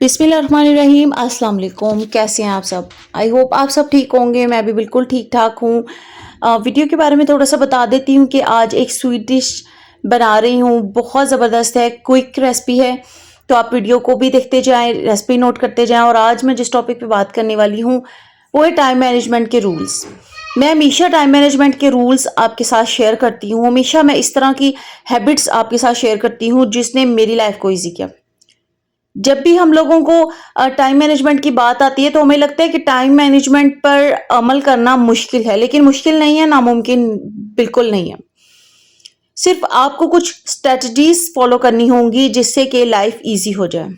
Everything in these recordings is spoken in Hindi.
बिस्मिल्लाहिर्रहमानिर्रहीम अस्सलाम वालेकुम। कैसे हैं आप सब? आई होप आप सब ठीक होंगे। मैं भी बिल्कुल ठीक ठाक हूँ। वीडियो के बारे में थोड़ा सा बता देती हूँ कि आज एक स्वीट डिश बना रही हूँ, बहुत ज़बरदस्त है, क्विक रेसिपी है। तो आप वीडियो को भी देखते जाएं, रेसिपी नोट करते जाएं। और आज मैं जिस टॉपिक पे बात करने वाली हूँ वो है टाइम मैनेजमेंट के रूल्स। मैं हमेशा टाइम मैनेजमेंट के रूल्स आपके साथ शेयर करती हूँ। हमेशा मैं इस तरह की हैबिट्स आपके साथ शेयर करती हूँ जिसने मेरी लाइफ को ईजी किया। जब भी हम लोगों को टाइम मैनेजमेंट की बात आती है तो हमें लगता है कि टाइम मैनेजमेंट पर अमल करना मुश्किल है, लेकिन मुश्किल नहीं है, नामुमकिन बिल्कुल नहीं है। सिर्फ आपको कुछ स्ट्रेटजीज फॉलो करनी होंगी जिससे कि लाइफ इजी हो जाए।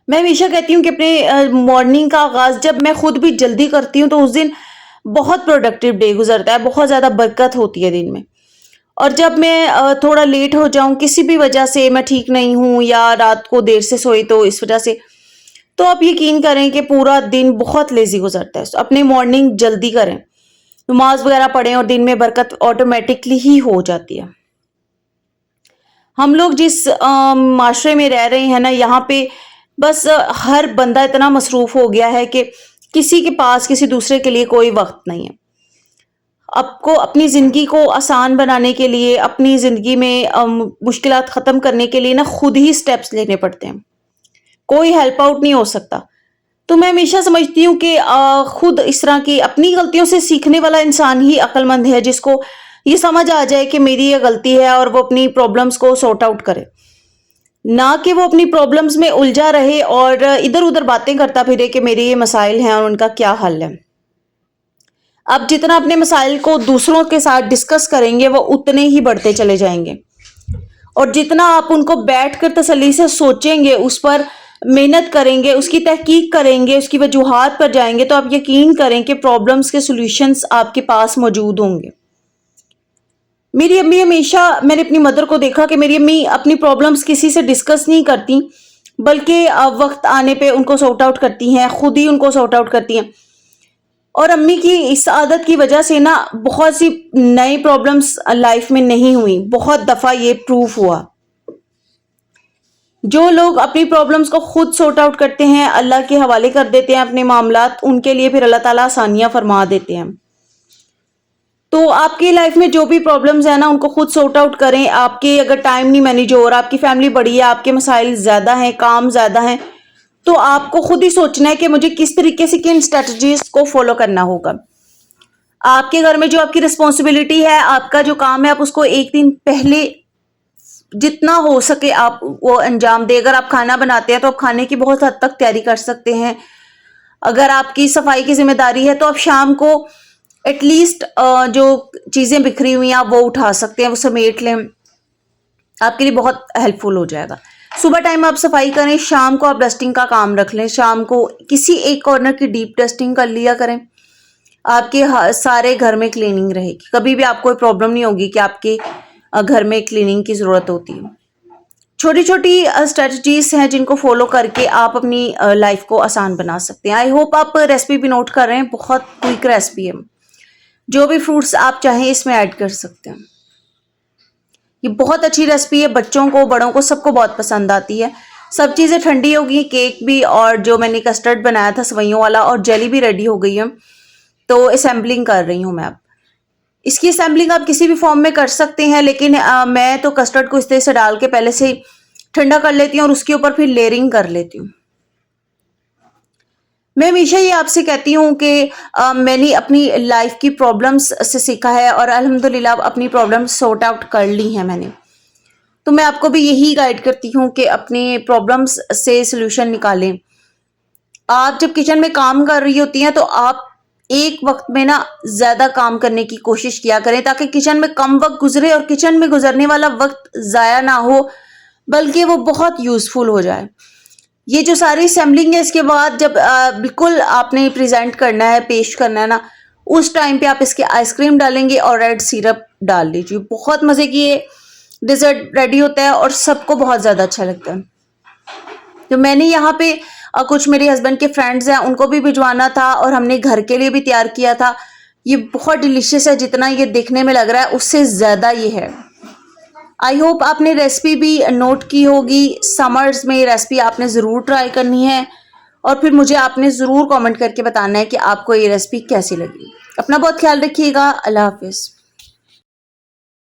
मैं हमेशा कहती हूँ कि अपने मॉर्निंग का आगाज जब मैं खुद भी जल्दी करती हूँ तो उस दिन बहुत प्रोडक्टिव डे गुजरता है, बहुत ज़्यादा बरकत होती है दिन में। और जब मैं थोड़ा लेट हो जाऊं, किसी भी वजह से, मैं ठीक नहीं हूं या रात को देर से सोई तो इस वजह से, तो आप यकीन करें कि पूरा दिन बहुत लेजी गुजरता है। अपने मॉर्निंग जल्दी करें, नमाज वगैरह पढ़ें और दिन में बरकत ऑटोमेटिकली ही हो जाती है। हम लोग जिस माशरे में रह रहे हैं ना, यहाँ पे बस हर बंदा इतना मसरूफ हो गया है कि किसी के पास किसी दूसरे के लिए कोई वक्त नहीं है। आपको अपनी ज़िंदगी को आसान बनाने के लिए, अपनी ज़िंदगी में मुश्किलात ख़त्म करने के लिए ना खुद ही स्टेप्स लेने पड़ते हैं। कोई हेल्प आउट नहीं हो सकता। तो मैं हमेशा समझती हूँ कि खुद इस तरह की अपनी गलतियों से सीखने वाला इंसान ही अक्लमंद है, जिसको ये समझ आ जाए कि मेरी ये गलती है और वो अपनी प्रॉब्लम्स को सॉर्ट आउट करे, ना कि वो अपनी प्रॉब्लम्स में उलझा रहे और इधर उधर बातें करता फिरे कि मेरे ये मसाइल हैं और उनका क्या हल है। आप जितना अपने मसाइल को दूसरों के साथ डिस्कस करेंगे वो उतने ही बढ़ते चले जाएंगे, और जितना आप उनको बैठकर तसल्ली से सोचेंगे, उस पर मेहनत करेंगे, उसकी तहकीक करेंगे, उसकी वजूहात पर जाएंगे, तो आप यकीन करें कि प्रॉब्लम्स के सॉल्यूशंस आपके पास मौजूद होंगे। मेरी अम्मी हमेशा, मैंने अपनी मदर को देखा कि मेरी अम्मी अपनी प्रॉब्लम्स किसी से डिस्कस नहीं करती, बल्कि वक्त आने पे उनको सॉर्ट आउट करती हैं, खुद ही उनको सॉर्ट आउट करती हैं। और अम्मी की इस आदत की वजह से ना बहुत सी नई प्रॉब्लम्स लाइफ में नहीं हुई। बहुत दफा ये प्रूफ हुआ। जो लोग अपनी प्रॉब्लम्स को खुद सॉर्ट आउट करते हैं, अल्लाह के हवाले कर देते हैं अपने मामलात, उनके लिए फिर अल्लाह ताला आसानियां फरमा देते हैं। तो आपकी लाइफ में जो भी प्रॉब्लम्स है ना, उनको खुद सॉर्ट आउट करें। आपके अगर टाइम नहीं मैनेज हो और आपकी फैमिली बड़ी है, आपके मसाइल ज्यादा हैं, काम ज्यादा हैं, तो आपको खुद ही सोचना है कि मुझे किस तरीके से किन स्ट्रेटजीज को फॉलो करना होगा। आपके घर में जो आपकी रिस्पॉन्सिबिलिटी है, आपका जो काम है, आप उसको एक दिन पहले जितना हो सके आप वो अंजाम दे। अगर आप खाना बनाते हैं तो आप खाने की बहुत हद तक तैयारी कर सकते हैं। अगर आपकी सफाई की जिम्मेदारी है तो आप शाम को एटलीस्ट जो चीजें बिखरी हुई हैं आप वो उठा सकते हैं, वो समेट लें, आपके लिए बहुत हेल्पफुल हो जाएगा। सुबह टाइम आप सफाई करें, शाम को आप डस्टिंग का काम रख लें। शाम को किसी एक कॉर्नर की डीप डस्टिंग कर लिया करें, आपके सारे घर में क्लीनिंग रहेगी। कभी भी आपको कोई प्रॉब्लम नहीं होगी कि आपके घर में क्लीनिंग की जरूरत होती है। छोटी छोटी स्ट्रेटजीज हैं जिनको फॉलो करके आप अपनी लाइफ को आसान बना सकते हैं। आई होप आप रेसिपी भी नोट कर रहे हैं, बहुत क्विक रेसिपी है। जो भी फ्रूट्स आप चाहें इसमें ऐड कर सकते हैं। ये बहुत अच्छी रेसिपी है, बच्चों को, बड़ों को, सबको बहुत पसंद आती है। सब चीज़ें ठंडी हो गई, केक भी, और जो मैंने कस्टर्ड बनाया था सवैयों वाला, और जेली भी रेडी हो गई है। तो असेंबलिंग कर रही हूँ मैं अब। इसकी असेंबलिंग आप किसी भी फॉर्म में कर सकते हैं, लेकिन मैं तो कस्टर्ड को इस तरह से डाल के पहले से ठंडा कर लेती हूँ और उसके ऊपर फिर लेयरिंग कर लेती हूँ। मैं हमेशा ये आपसे कहती हूँ कि मैंने अपनी लाइफ की प्रॉब्लम्स से सीखा है और अल्हम्दुलिल्लाह अपनी प्रॉब्लम्स सॉर्ट आउट कर ली हैं मैंने। तो मैं आपको भी यही गाइड करती हूँ कि अपनी प्रॉब्लम्स से सोल्यूशन निकालें। आप जब किचन में काम कर रही होती हैं तो आप एक वक्त में ना ज्यादा काम करने की कोशिश किया करें, ताकि किचन में कम वक्त गुजरे और किचन में गुजरने वाला वक्त जाया ना हो, बल्कि वो बहुत यूजफुल हो जाए। ये जो सारी असेंबलिंग है, इसके बाद जब बिल्कुल आपने प्रेजेंट करना है, पेश करना है ना, उस टाइम पे आप इसके आइसक्रीम डालेंगे और रेड सिरप डाल लीजिए। बहुत मजे की ये डिजर्ट रेडी होता है और सबको बहुत ज्यादा अच्छा लगता है। तो मैंने यहाँ पे कुछ मेरे हस्बैंड के फ्रेंड्स हैं, उनको भी भिजवाना था और हमने घर के लिए भी तैयार किया था। ये बहुत डिलीशियस है, जितना ये देखने में लग रहा है उससे ज्यादा ये है। आई होप आपने रेसिपी भी नोट की होगी। समर्स में ये रेसिपी आपने ज़रूर ट्राई करनी है और फिर मुझे आपने ज़रूर कमेंट करके बताना है कि आपको ये रेसिपी कैसी लगी। अपना बहुत ख्याल रखिएगा। अल्लाह हाफिज़।